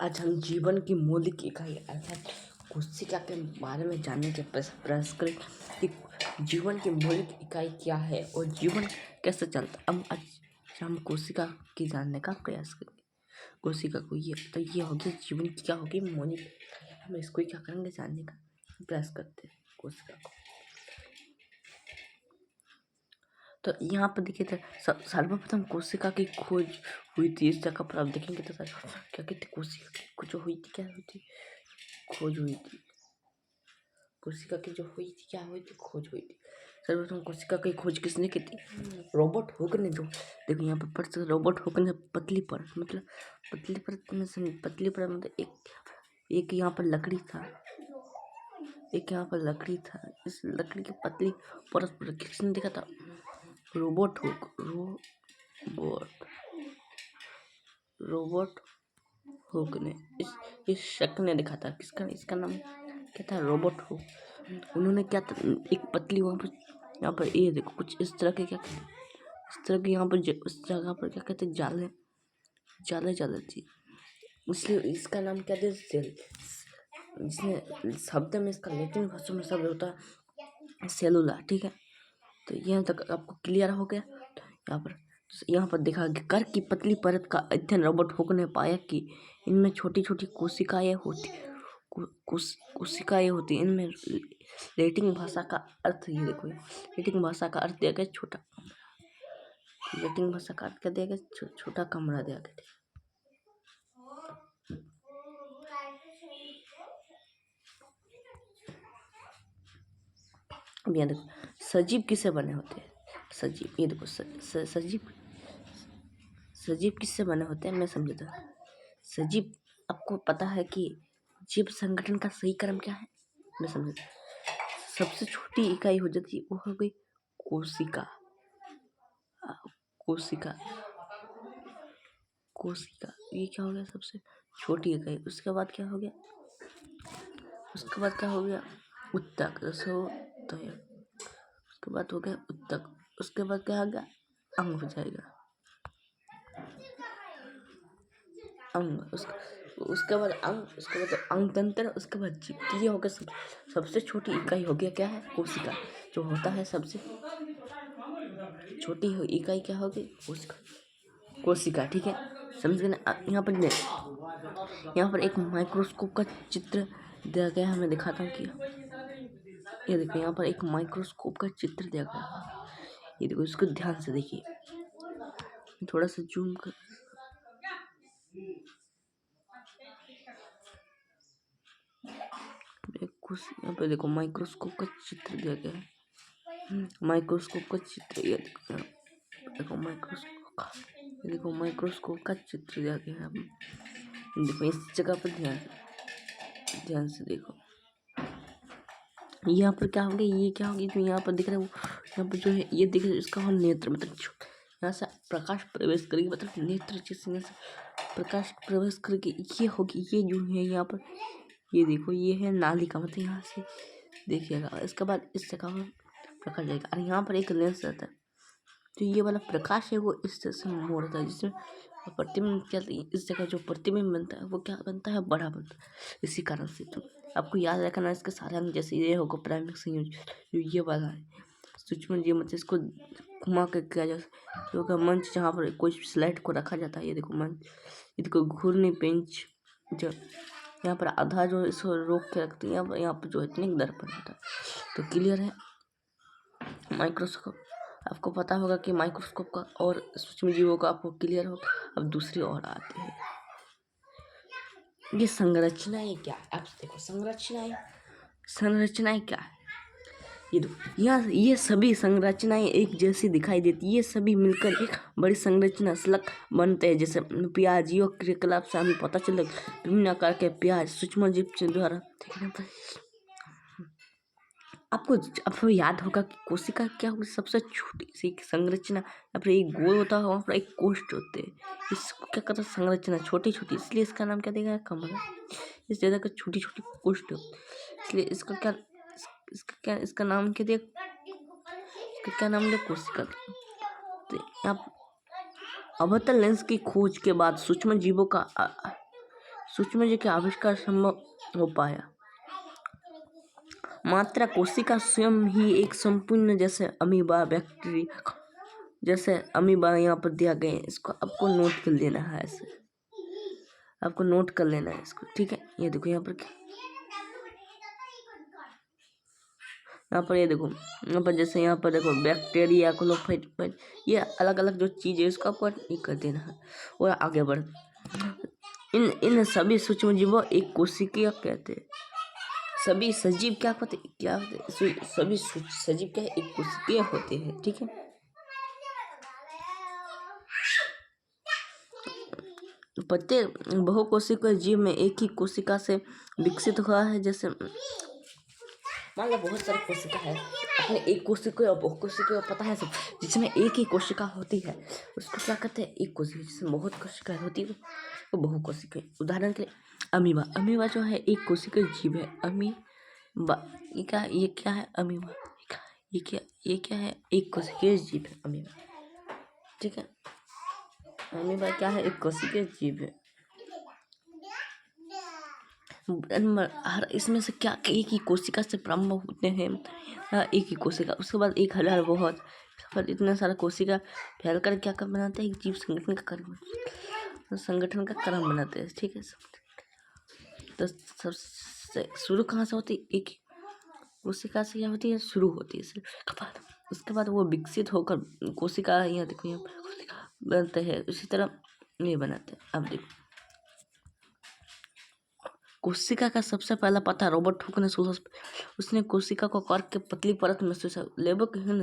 आज हम जीवन की मौलिक इकाई अर्थात कोशिका के बारे में जानने के प्रयास करें कि जीवन की मौलिक इकाई क्या है और जीवन कैसे चलता है। आज हम कोशिका की जानने का प्रयास करेंगे। कोशिका को ये होगी जीवन की क्या होगी मौलिक इकाई। हम इसको क्या करेंगे जानने का प्रयास करते हैं कोशिका को। तो यहाँ पर देखिए तो सर्वप्रथम कोशिका की खोज हुई थी। इस जगह पर आप देखेंगे तो क्या कहते कोशिका की खोज जो हुई थी क्या हुई थी खोज हुई थी। कोशिका की जो हुई थी क्या हुई थी खोज हुई थी। सर्वप्रथम कोशिका की खोज किसने की थी? रॉबर्ट हुक ने। जो देखो यहाँ पर पढ़ते रॉबर्ट हुक ने पतली परत मतलब पतली परत में पतली परत मतलब एक यहाँ पर लकड़ी था, एक यहाँ पर लकड़ी था। इस लकड़ी की पतली परत पर किसने देखा था? Robert Hooke. रॉबर्ट हुक ने इस शक ने देखा था। किसका? इसका नाम क्या था? Robert Hooke. उन्होंने क्या था एक पतली यहाँ पर ये देखो कुछ इस तरह के इस तरह के यहाँ पर उस जगह पर क्या कहते जाले थी, इसलिए इसका नाम क्या था? सेल। जिसने शब्द में इसका लैटिन भाषा में शब्द होता है सेलुला। ठीक है, तो यहाँ तक आपको क्लियर हो गया। यहाँ पर देखा कि कर की पतली परत का अध्ययन रॉबर्ट हुक ने पाया कि इनमें छोटी छोटी कोशिकाएं होती। इनमें लैटिन भाषा का अर्थ ये देखो, लैटिन भाषा का अर्थ दिया गया छोटा। लैटिन भाषा का अर्थ क्या दिया गया? छोटा कमरा दिया गया। अब यहाँ देखो सजीव किससे बने होते हैं? सजीव ये देखो सजीव किससे बने होते हैं मैं समझता। सजीव आपको पता है कि जीव संगठन का सही क्रम क्या है? मैं समझता सबसे छोटी इकाई हो जाती है वो हो गई कोशिका। कोशिका ये क्या हो गया? सबसे छोटी इकाई। उसके बाद क्या हो गया? उत्तक। उसके बाद हो गया उत्तक। उसके बाद क्या आ गया? अंग हो जाएगा अंग। उसके बाद अंग, उसके बाद अंग तंत्र, उसके बाद जीव। ये हो गया सबसे छोटी इकाई हो गया क्या है? कोशिका। जो होता है सबसे छोटी इकाई क्या होगी? कोशिका। ठीक है, समझ गए ना? यहाँ पर एक माइक्रोस्कोप का चित्र दिया गया है। मैं दिखाता हूँ कि ये देखो यहाँ पर एक माइक्रोस्कोप का चित्र दिया गया है। ये देखो इसको ध्यान से देखिए, थोड़ा सा जूम कर। यहाँ पे देखो माइक्रोस्कोप का चित्र दिया गया है। माइक्रोस्कोप का चित्र ये देखो माइक्रोस्कोप का चित्र दिया गया है। देखो इस जगह पर ध्यान से देखो। यहाँ पर क्या होगा? ये क्या होगी? जो यहाँ पर दिख रहा है वो यहाँ पर जो है ये दिख रहा है इसका नेत्र मतलब यहाँ से प्रकाश प्रवेश करेगी मतलब नेत्र जैसे यहाँ से प्रकाश प्रवेश करके ये होगी। ये जो है यहाँ पर ये देखो ये है नालिका मतलब यहाँ से देखिएगा। इसके बाद इस जगह पर प्रकाश जाएगा और यहाँ पर एक लेंस रहता है। तो ये वाला प्रकाश है वो इस तरह से मोड़ता है जिससे प्रतिबिंब चलती है। इस जगह जो प्रतिबिंब बनता है वो क्या बनता है? बड़ा बनता है। इसी कारण से तो आपको याद रखना इसके सारे अंग जैसे ये होगा प्राइमरी संयोजन जो ये वाला है सूक्ष्म जीव मतलब इसको घुमा कर किया जाता है। मंच जहाँ पर कोई स्लाइड को रखा जाता है। ये देखो मंच, ये देखो घूर्णी बेंच जो यहाँ पर आधा जो इसको रोक के रखती है। यहाँ पर जो इतने दर्पण होता है। तो क्लियर है? माइक्रोस्कोप आपको पता होगा कि माइक्रोस्कोप का और सूक्ष्म जीवों का आपको क्लियर होगा। अब दूसरी ओर आते हैं। ये संरचनाएं क्या है? आप देखो संरचनाएं क्या है? ये देखो यहाँ ये सभी संरचनाएं एक जैसी दिखाई देती। ये सभी मिलकर एक बड़ी संरचना स्लग बनते हैं। जैसे प्याजियों क्रियाकलाप से हमें पता चलता है विभिन्न आकार के प्याज सूक्ष्म जीव द्वारा। आपको याद होगा कि कोशिका क्या होगी? सबसे छोटी सी संरचना। यहाँ पर एक गोल होता है, वहाँ पर एक कोष्ठ होते हैं। इसको क्या कहते हैं? संरचना छोटी छोटी, इसलिए इसका नाम क्या देगा? कमरा। इस जगह का छोटी छोटी कोष्ठ इसलिए इसका नाम क्या दिया? इसका क्या नाम दिया? कोशिका। तो यहाँ अवतल लेंस की खोज के बाद सूक्ष्मजीव के आविष्कार संभव हो पाया। मात्रा कोशिका स्वयं ही एक संपूर्ण, जैसे अमीबा, बैक्टीरिया, जैसे अमीबा यहाँ पर दिया गया है, इसको आपको नोट कर लेना है। ऐसे आपको नोट कर लेना है इसको, ठीक है। ये देखो यहाँ पर ये देखो यहाँ पर, जैसे यहाँ पर देखो बैक्टीरिया, क्लोरोफाइट, ये अलग अलग जो चीज़ है इसको आपको ये कर देना है और आगे बढ़। इन सभी सूक्ष्म जीवों एक कोशिकीय कहते हैं। सभी सजीव क्या होते सभी सजीव क्या है, एक कोशिकीय होते हैं, ठीक है। प्रत्येक बहुकोशिकीय जीव में एक ही कोशिका से विकसित हुआ है। जैसे मान लो बहुत सारी कोशिका है, अपने एक कोशिका और बहुकोशिकीय पता है सब, जिसमें एक ही कोशिका होती है उसको क्या कहते हैं, एक कोशिका। जिसमें बहुत कोशिका होती है वो बहुकोशिकीय। उदाहरण के लिए अमीबा जो है एक कोशिकीय जीव है। अमीबा ये क्या है, अमीबा ये क्या है, एक कोशिकीय जीव है अमीबा, ठीक है। अमीबा क्या है, एक कोशिकीय जीव है। हर इसमें से क्या एक ही कोशिका से प्रारंभ होते हैं, एक ही कोशिका, उसके बाद एक हजार बहुत, पर इतना सारा कोशिका फैलकर क्या कर बनाते हैं, एक जीव संगठन का क्रम बनाते हैं, ठीक है। तो सबसे शुरू कहाँ से होती है, एक ही कोशिका से क्या होती है, शुरू होती है। उसके बाद वो विकसित होकर कोशिका, यहाँ देखो यहाँ पर कोशिका बनते हैं। उसी तरह ये बनाते हैं। अब देखो कोशिका का सबसे पहला पता रॉबर्ट हुक ने 16 उसने कोशिका को कर्क के पतली परत में से लेबक है।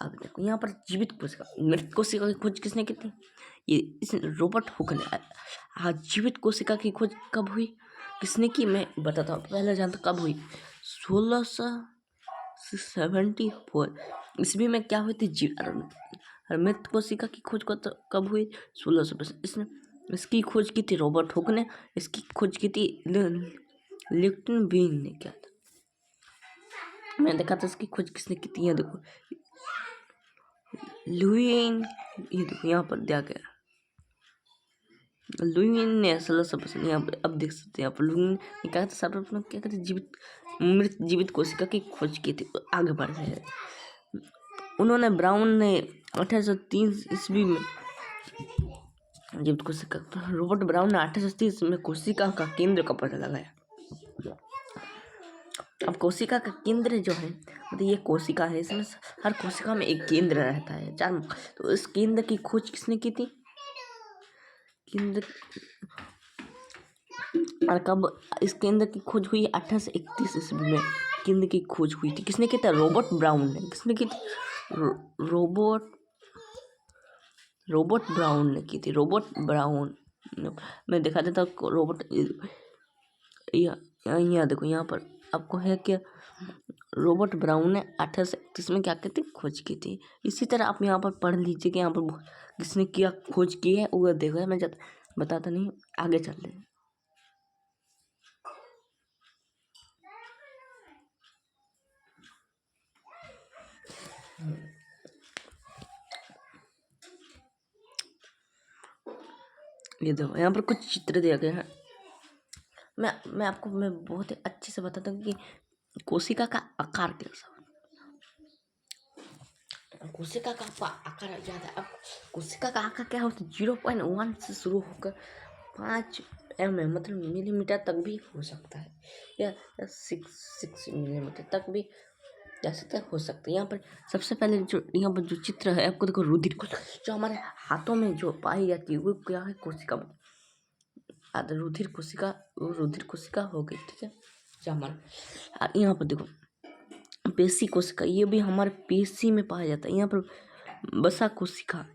अब देखो यहाँ पर जीवित कोशिका, मृत कोशिका की खोज किसने की थी, ये इस रॉबर्ट हुक ने। हाँ, जीवित कोशिका की खोज कब हुई, किसने की, मैं बताता हूँ। पहले जानता कब हुई, 1674 ईस्वी में क्या हुई थी मृत कोशिका की खोज कब हुई, 1650। इसकी खोज की थी रॉबर्ट हुक ने। इसकी खोज की थी लिप्टन बीन ने, क्या था मैं देखा था इसकी खोज किसने की थी। यहाँ देखो लुईन, ये देखो यहाँ पर दिया गया लुईन ने 1650। यहाँ पर अब देख सकते हैं, यहाँ पर लुईन ने कहा था सर्वप्रथम क्या कहते मृत जीवित कोशिका की खोज की थी। आगे बढ़ रहे हैं, उन्होंने ब्राउन ने 1830 ईस्वी में जीवित कोशिका, रॉबर्ट ब्राउन ने 1830 में कोशिका का केंद्र का पता लगाया। अब कोशिका का केंद्र जो है, मतलब ये कोशिका है, इसमें हर कोशिका में एक केंद्र रहता है, चार। तो इस केंद्र की खोज किसने की थी, केंद्र, और कब इस केंद्र की खोज हुई, 1831 ईस्वी में केंद्र की खोज हुई थी। किसने की थी, रॉबर्ट ब्राउन ने। किसने की थी, रॉबर्ट ब्राउन ने की थी। रॉबर्ट ब्राउन, मैं दिखा देता हूँ। रॉबर्ट यहाँ देखो, यहाँ पर आपको है क्या, रॉबर्ट ब्राउन ने 1831 में क्या कहती खोज की थी। इसी तरह आप यहाँ पर पढ़ लीजिए कि यहाँ पर किसने किया खोज की है, वो देखो। मैं जब बताता नहीं, आगे चल रहे हैं। ये देखो यहाँ पर कुछ चित्र दिया गया है। मैं बहुत ही अच्छे से बताता हूँ कि कोशिका का आकार कैसा, कोशिका का आकार याद है। अब कोशिका का आकार क्या होता है, 0.1 से शुरू होकर 5 mm मतलब मिलीमीटर तक भी हो सकता है, या 6 मिलीमीटर तक भी जा सकता है, हो सकता है। यहाँ पर सबसे पहले जो यहाँ पर जो चित्र है, आपको देखो रुधिर कोशिका, जो हमारे हाथों में जो पाई जाती है वो क्या है, कोशिका, रुधिर कोशिका, वो रुधिर कोशिका हो गई, ठीक है। जो हमारा यहाँ पर देखो पेशी कोशिका, ये भी हमारे पेशी में पाया जाता है। यहाँ पर वसा कोशिका,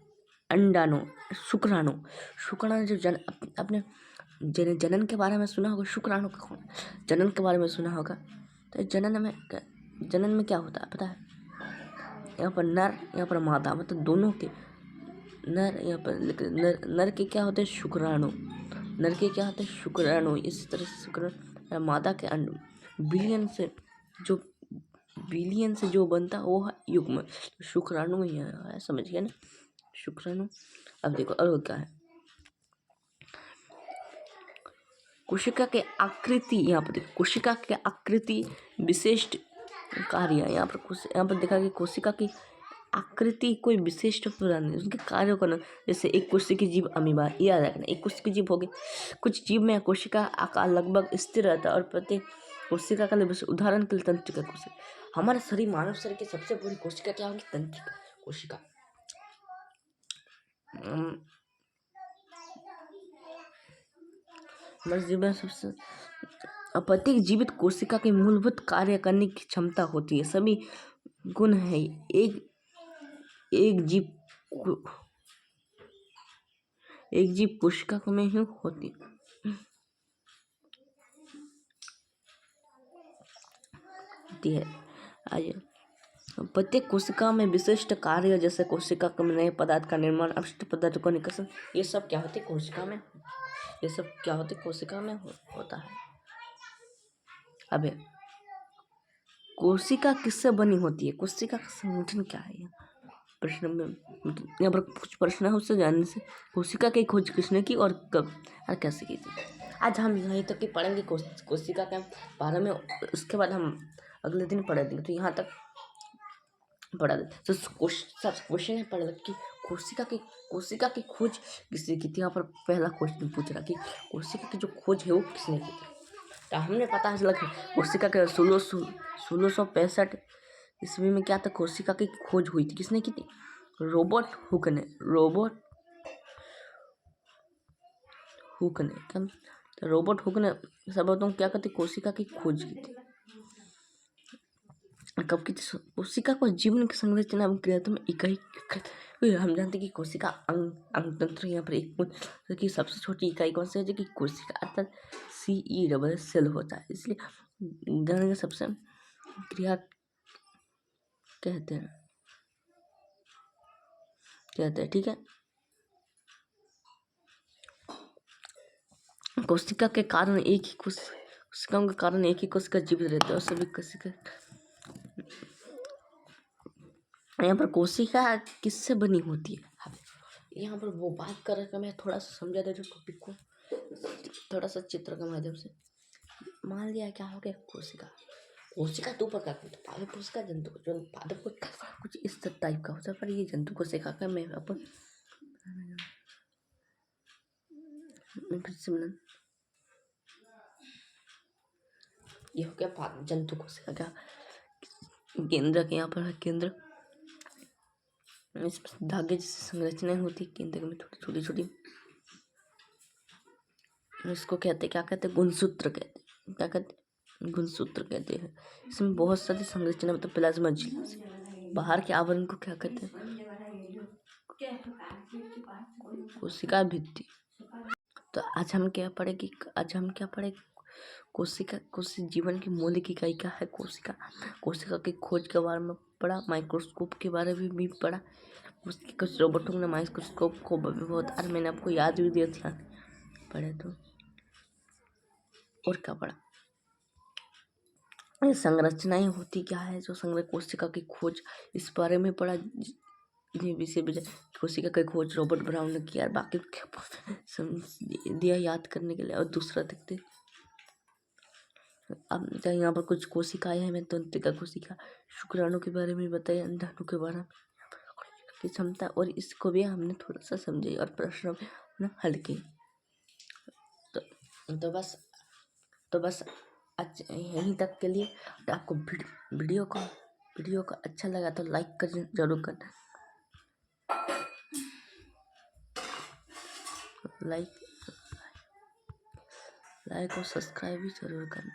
अंडाणु, शुक्राणु जो अपने जनन के बारे में सुना होगा। शुक्राणु का जनन के बारे में सुना होगा। तो जनन में क्या होता है पता है, यहाँ पर नर, यहाँ पर मादा, मतलब दोनों के नर, यहाँ पर नर के क्या होते हैं, शुक्राणु, नर के क्या होते हैं, शुक्राणु। इसी तरह से शुक्राणु, मादा के अंड, बिलियन से जो बनता है वो है युग्म, शुक्राणु ही है, समझ गया ना, शुक्राणु। अब देखो और क्या है, कोशिका के आकृति, यहाँ पर देखिए कोशिका के आकृति विशिष्ट कार्य। यहाँ पर देखा कि कोशिका की आकृति कोई विशिष्ट पूरा नहीं, उसके कार्यों का जैसे एक कोशिकीय जीव अमीबा, ये याद रखना, एक कोशिकीय जीव हो गए। कुछ जीव में कोशिका आकार लगभग स्थिर रहता है और प्रत्येक कोशिका का लेवल, उदाहरण के लिए तंत्रिका कोशिका। हमारे शरीर, मानव शरीर की सबसे बड़ी कोशिका क्या होगी? तंत्रिका कोशिका। हमारे जीव में सबसे प्रत्येक जीवित कोशिका के मूलभूत कार्य करने की क्षमता होती है। सभी गुण है एक जीव कोशिका में ही होती है। आइए, प्रत्येक कोशिका में विशिष्ट कार्य, जैसे कोशिका में नए पदार्थ का निर्माण, अपशिष्ट पदार्थ को निष्कासन, ये सब क्या होते कोशिका में, ये सब क्या होते कोशिका में होता है। अब कोशिका किससे बनी होती है? कोशिका का संगठन क्या है? प्रश्न में यहाँ पर कुछ प्रश्न है, उससे जानने से कोशिका की खोज किसने की और कब और कैसे की थी। आज हम यहीं तक की पढ़ेंगे कोशिका के बारे में, उसके बाद हम अगले दिन पढ़ा देंगे। तो यहाँ तक पढ़ा दे तो क्वेश्चन है पढ़ कि कोशिका की खोज किसने की थी। यहाँ पर पहला क्वेश्चन पूछ रहा कि कोशिका की जो खोज है वो किसने की थी। तो हमने पता चला कि कोशिका के 1665 ईस्वी में क्या था, कोशिका की खोज हुई थी। किसने की थी? रॉबर्ट हुक ने। रॉबर्ट हुक ने सर्वप्रथम क्या करती कोशिका की खोज की थी। कब की? कोशिका को जीवन की संरचना में क्रियात्मक इकाई हम जानते हैं कि कोशिका अंग तंत्र, यहाँ पर एक की सबसे छोटी इकाई कौन सी है? जो कि कोशिका अर्थात सेल होता है। इसलिए सबसे क्रिया कहते हैं ठीक है। कोशिका के कारण एक ही कोशिकाओं के कारण एक ही कोशिका जीवित रहती है और सभी कोशिका। यहाँ पर कोशिका किससे बनी होती है? यहाँ पर वो बात कर रहा, मैं थोड़ा सा समझा दे रहा टॉपिक को, थोड़ा सा चित्र के माध्यम से। मान लिया क्या हो गया, कोशिका दो प्रकार की, पादप कोशिका, जंतु कोशिका। पादप कोशिका कुछ इस टाइप का होता है, पर ये जंतु कोशिका का मैं अपन ये हो गया जंतु कोशिका का केंद्र के। यहाँ पर है केंद्र, इस धागे जैसी संरचनाएं होती है केंद्र में, छोटी छोटी। इसको कहते क्या कहते हैं? गुणसूत्र कहते हैं। क्या कहते हैं? गुणसूत्र कहते हैं। इसमें बहुत सारी संरचना, मतलब प्लाज्मा झिल्ली से बाहर के आवरण को क्या कहते हैं? कोशिका भित्ति। तो आज हम क्या पढ़े? कोशिका जीवन की मौलिक इकाई क्या है? कोशिका की खोज के बारे में पढ़ा, माइक्रोस्कोप के बारे में भी पढ़ा। उसके कुछ रोबोटों ने माइक्रोस्कोप को बहुत, और मैंने आपको याद भी दिया था पढ़े तो। और क्या पढ़ा? संरचनाएं होती क्या है, जो कोशिका की खोज, इस बारे में पढ़ा। ये विषय कोशिका की खोज रॉबर्ट ब्राउन ने किया। बाकी दिया याद करने के लिए। और दूसरा देखते, अब यहाँ पर कुछ कोशिकाएं हैं, मैं तंत्रिका कोशिका, शुक्राणु के बारे में बताया, अंडाणु के बारे में की क्षमता, और इसको भी हमने थोड़ा सा समझे और प्रश्न हल किए। तो बस आज यहीं तक के लिए। आपको वीडियो को अच्छा लगा तो लाइक कर जरूर करना, लाइक और सब्सक्राइब भी जरूर करना।